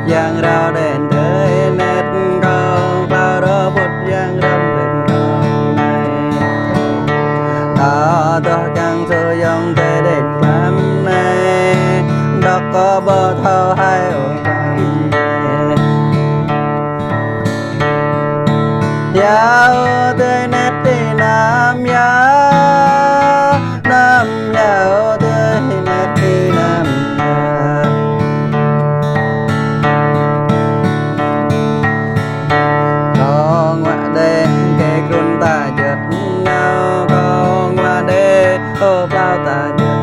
giang rau đèn tới nét con bao đó bút giang rong đèn con này đó đó chẳng số dòng tới đèn cắm này đó có bờ thâu hai ổ cắm này giao tới nét thì nam giao tới nét thì nam con ngoại đê cái con ta giật nhau con ngoại đê ô bao ta giật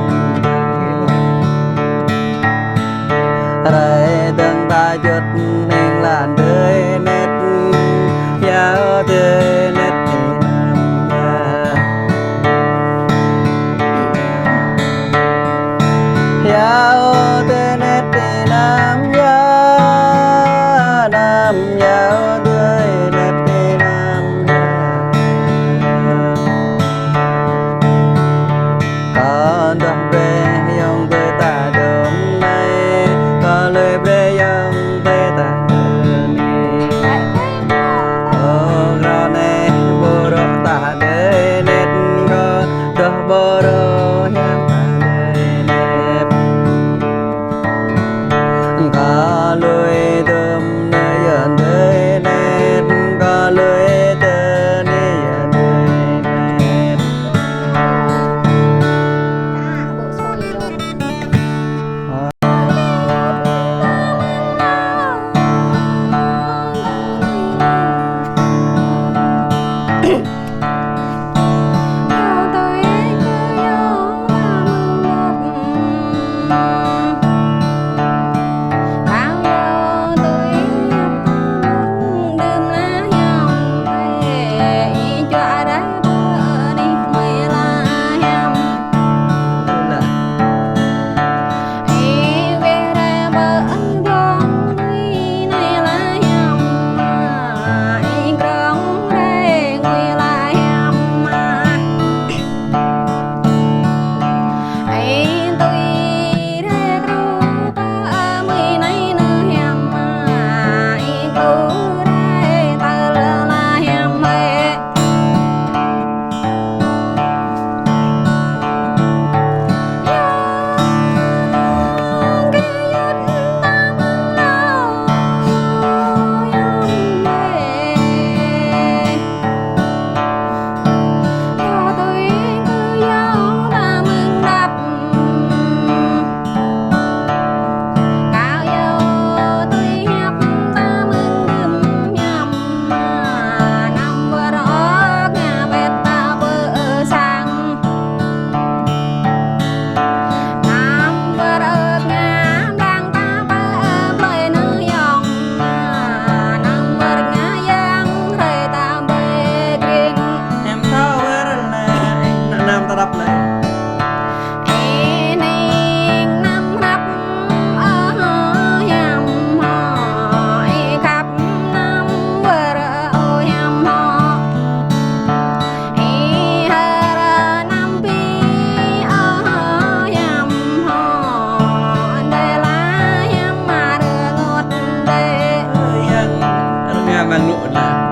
đây từng ta giật nên làn tươi nét giao tươi nét thì nam giao tươi nét thì nam giao tươi nét thì nam con đọc về dòng tươi ta đốm này con lời về dòng tươi ta đốm này ô rõ nè bồ rõ ta đê nét con đọc bồ rõ nhằm ta đê nét có lùi tùm nơi dần đê nét có lùi tơ nơi dần đê nét bộ xôi rồi mang nụ là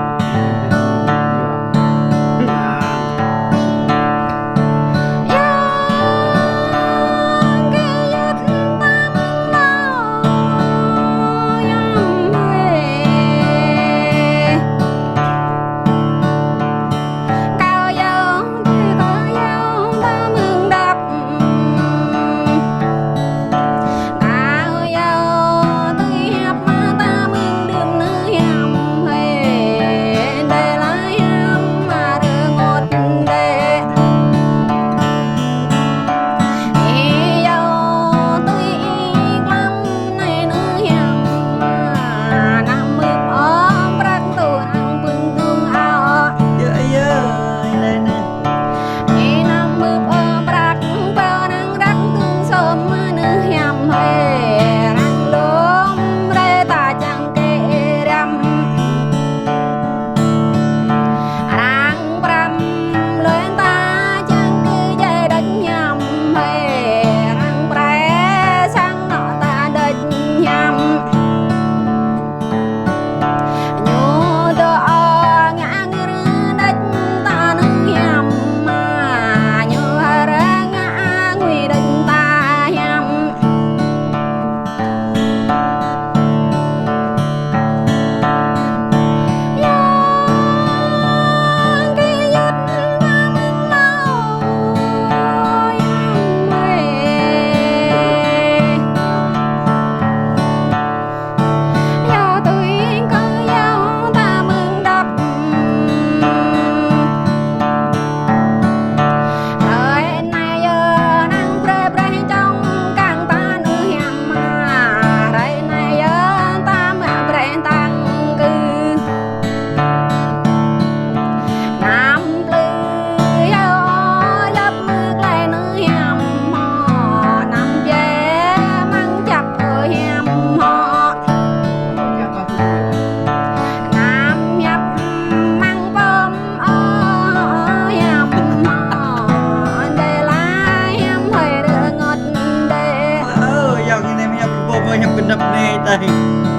đam mê tay